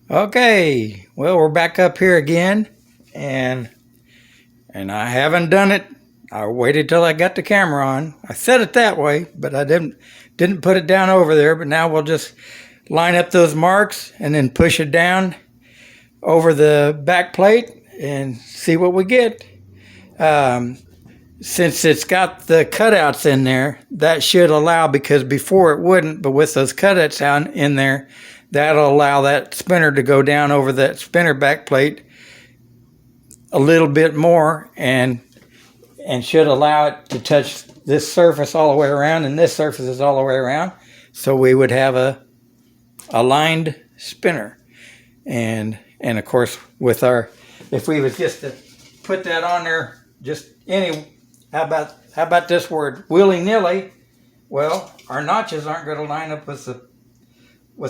Okay, well, we're back up here again, and I haven't done it. I waited till I got the camera on. I set it that way, but I didn't put it down over there. But now we'll just line up those marks and then push it down over the back plate and see what we get. Um, since it's got the cutouts in there, that should allow, because before it wouldn't, but with those cutouts out in there, that'll allow that spinner to go down over that spinner back plate a little bit more and should allow it to touch this surface all the way around, and this surface is all the way around. So we would have a lined spinner. And of course, with our, if we was just to put that on there, just how about this word, willy-nilly, well, our notches aren't going to line up with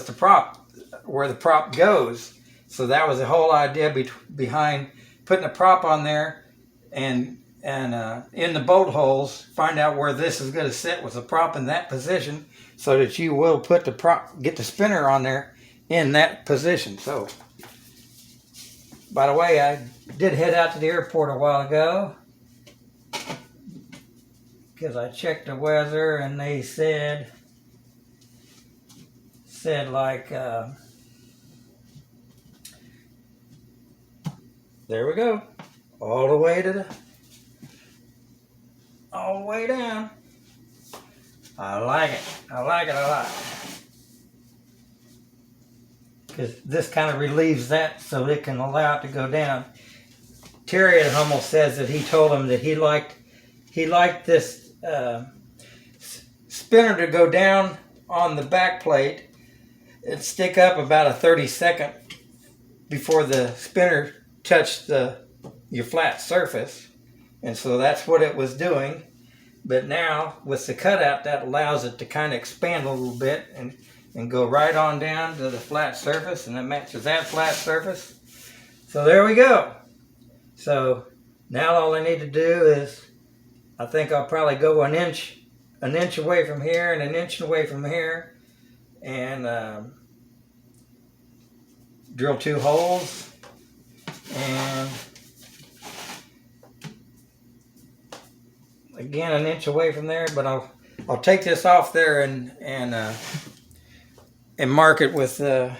the prop, where the prop goes. So that was the whole idea behind putting a prop on there, and in the bolt holes, find out where this is going to sit with the prop in that position, so that you will put the prop, get the spinner on there in that position. So, by the way, I did head out to the airport a while ago because I checked the weather, and they said like, there we go, all the way down. I like it. I like it. Because this kind of relieves that, so it can allow it to go down. Terry at Hummel says that he told him that he liked this spinner to go down on the back plate and stick up about a 32nd before the spinner touched your flat surface. And so that's what it was doing. But now with the cutout, that allows it to kind of expand a little bit and go right on down to the flat surface, and it matches that flat surface. So there we go. So now all I need to do is, I think I'll probably go an inch away from here and an inch away from here, and drill 2 holes, and again an inch away from there. But I'll take this off there and mark it with a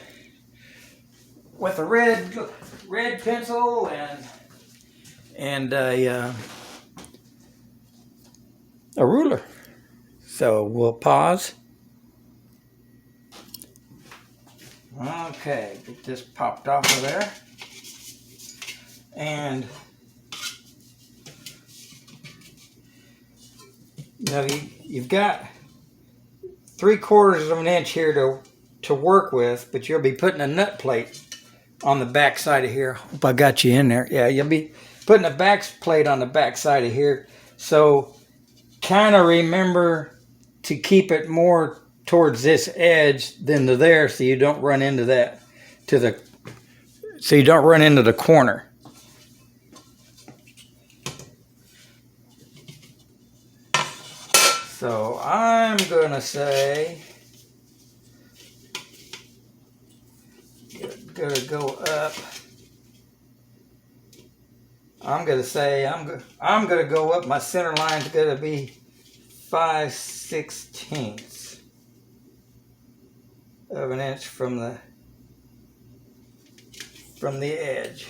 red pencil and a ruler. So we'll pause. Okay, get this popped off of there. And now you've got 3/4 of an inch here to work with, but you'll be putting a nut plate on the back side of here. Hope I got you in there. Yeah, you'll be putting a back plate on the back side of here. So kind of remember to keep it more towards this edge than to there, so you don't run into that, so you don't run into the corner. So I'm gonna say, gonna go up. I'm gonna go up. My center line's gonna be 5/16 of an inch from the edge.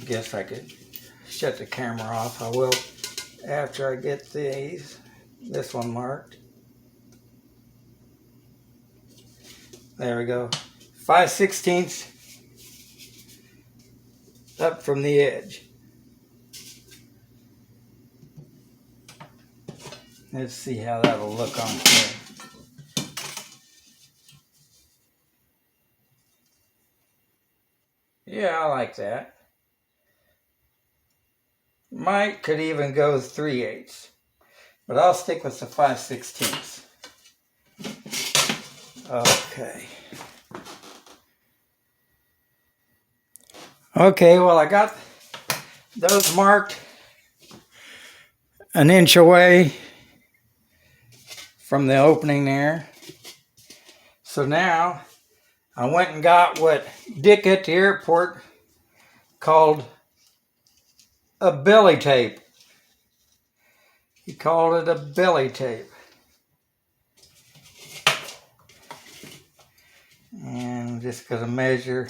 Guess I could shut the camera off. I will after I get this one marked. There we go. 5/16 up from the edge. Let's see how that'll look on here. Yeah, I like that. Could even go 3/8, but I'll stick with the 5/16. Okay. Okay, well, I got those marked an inch away from the opening there. So now I went and got what Dick at the airport called a belly tape. He called it a belly tape. And I'm just going to measure.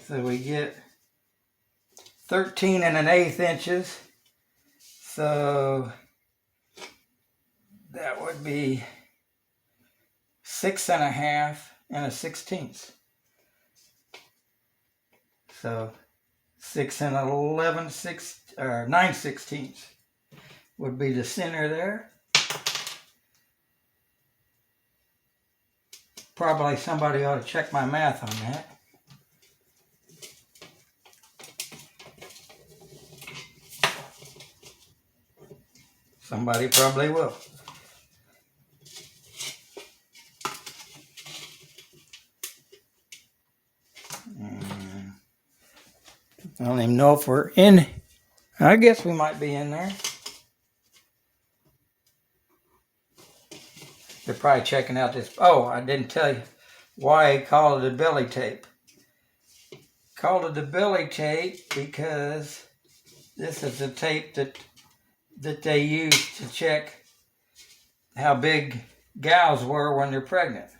So we get 13 1/8 inches. So that would be 6 1/2 1/16. So 6 11 9/16 would be the center there. Probably somebody ought to check my math on that. Somebody probably will. I don't even know if we're in. I guess we might be in there. They're probably checking out this. Oh, I didn't tell you why I called it a belly tape. Called it a belly tape because this is the tape that they use to check how big gals were when they're pregnant.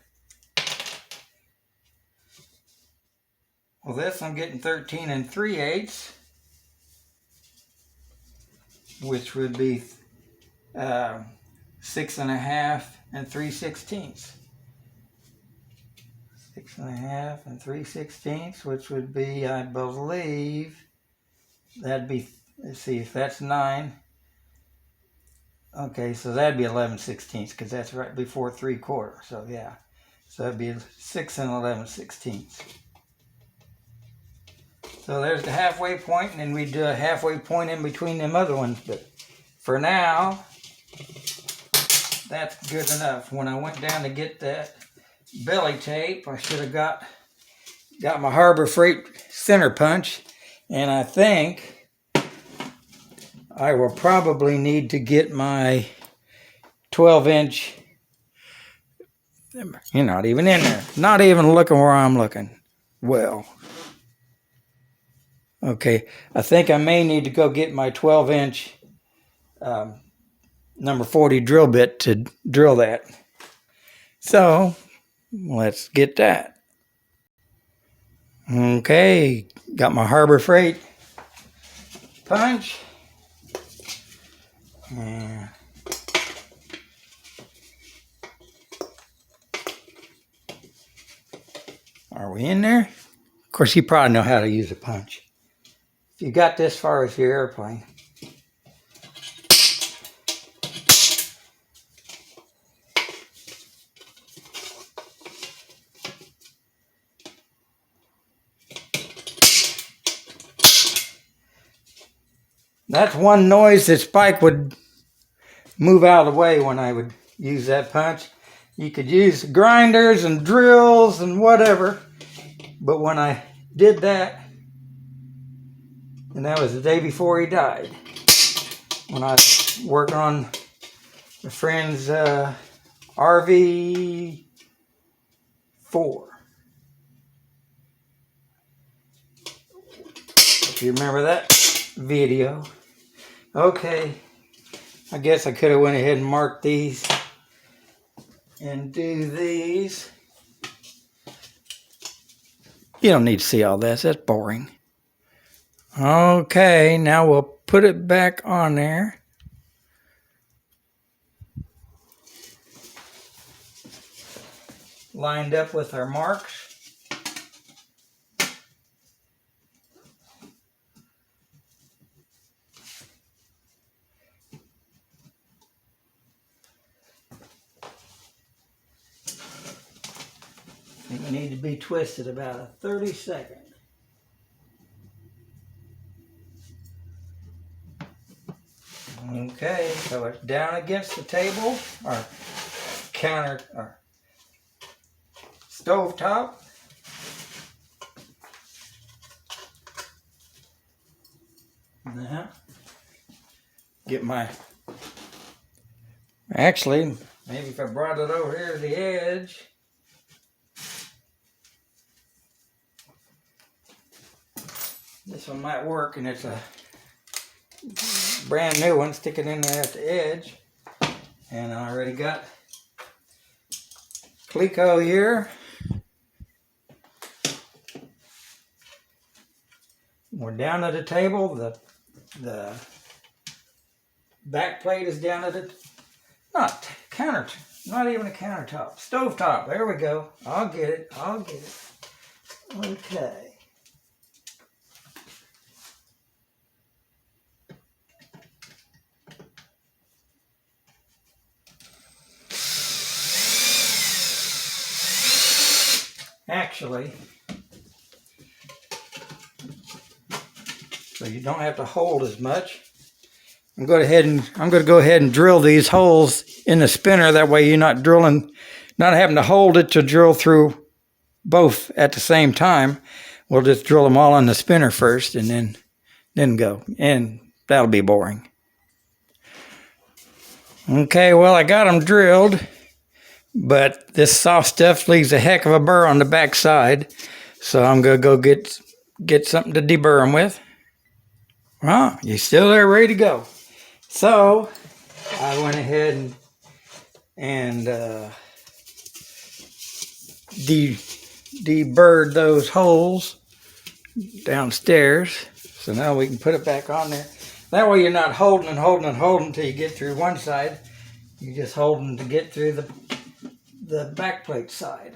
Well, this I'm getting 13 3/8, which would be 6 1/2 3/16. 6 1/2 3/16, which would be, I believe, that'd be, let's see if that's 9. Okay, so that'd be 11/16 because that's right before 3/4. So yeah, so that'd be 6 11/16. So there's the halfway point, and then we do a halfway point in between them other ones. But for now, that's good enough. When I went down to get that belly tape, I should have got my Harbor Freight center punch, and I think I will probably need to get my 12-inch. You're not even in there. Not even looking where I'm looking. Well, okay, I think I may need to go get my 12-inch number 40 drill bit to drill that. So let's get that. Okay, got my Harbor Freight punch. And are we in there? Of course, you probably know how to use a punch. If you got this far as your airplane. That's one noise that Spike would move out of the way when I would use that punch. You could use grinders and drills and whatever, but when I did that, and that was the day before he died, when I was working on a friend's RV4. If you remember that video. Okay, I guess I could have went ahead and marked these and do these. You don't need to see all this. That's boring. Okay, now we'll put it back on there. Lined up with our marks. They need to be twisted about a 30-second. Okay, so it's down against the table or counter or stove top. Now, get my, actually, maybe if I brought it over here to the edge. This one might work, and it's a brand new one. Stick it in there at the edge. And I already got Cleco here. We're down at the table. The back plate is down at the, not even a countertop, stove top. There we go. I'll get it. Okay. Actually, so you don't have to hold as much. I'm going to go ahead and drill these holes in the spinner. That way you're not having to hold it to drill through both at the same time. We'll just drill them all in the spinner first and then go. And that'll be boring. Okay, well, I got them drilled. But this soft stuff leaves a heck of a burr on the back side. So I'm going to go get something to deburr them with. Well, you're still there ready to go. So I went ahead and deburred those holes downstairs. So now we can put it back on there. That way you're not holding until you get through one side. You're just holding to get through the back plate side.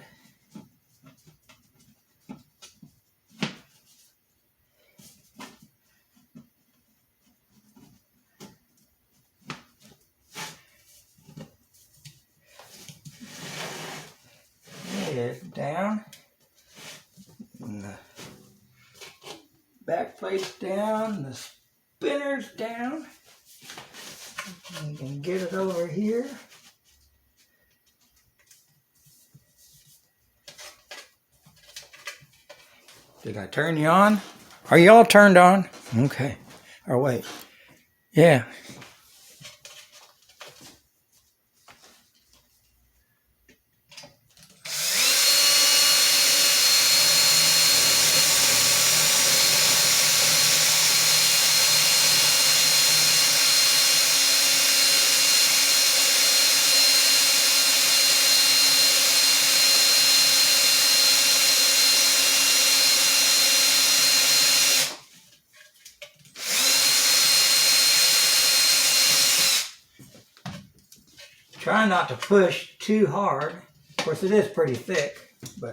It's down. And the back plate's down. The spinner's down. You can get it over here. Did I turn you on? Are you all turned on? Okay. Or wait. Yeah. Try not to push too hard. Of course, it is pretty thick, but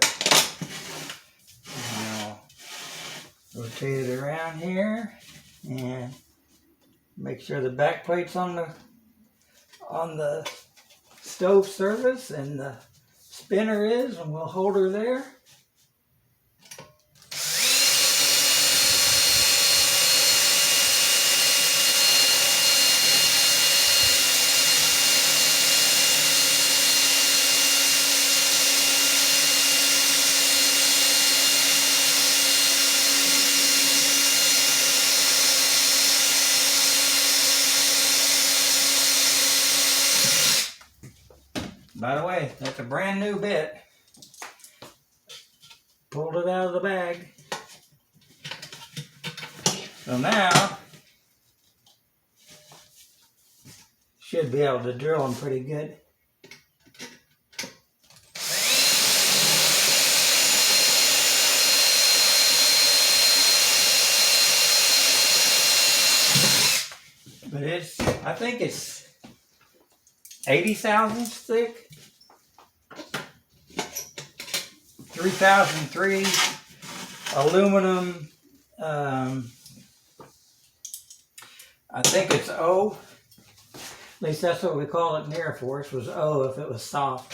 now rotate it around here and make sure the back plate's on the stove surface and the spinner is, and we'll hold her there. By the way, that's a brand new bit. Pulled it out of the bag. So now, should be able to drill them pretty good. But I think it's 80 thousandths thick. 3003 aluminum. I think it's O. At least that's what we call it in the Air Force, was O if it was soft.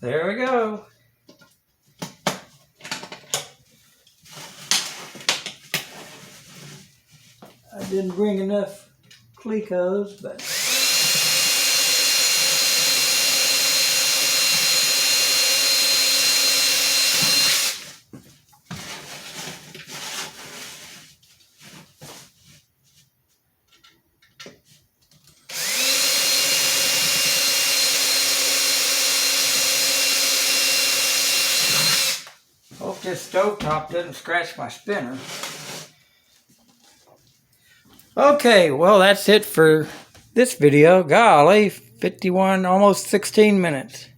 There we go. I didn't bring enough Clecos, but hope this stovetop doesn't scratch my spinner. Okay, well that's it for this video. Golly, 51, almost 16 minutes.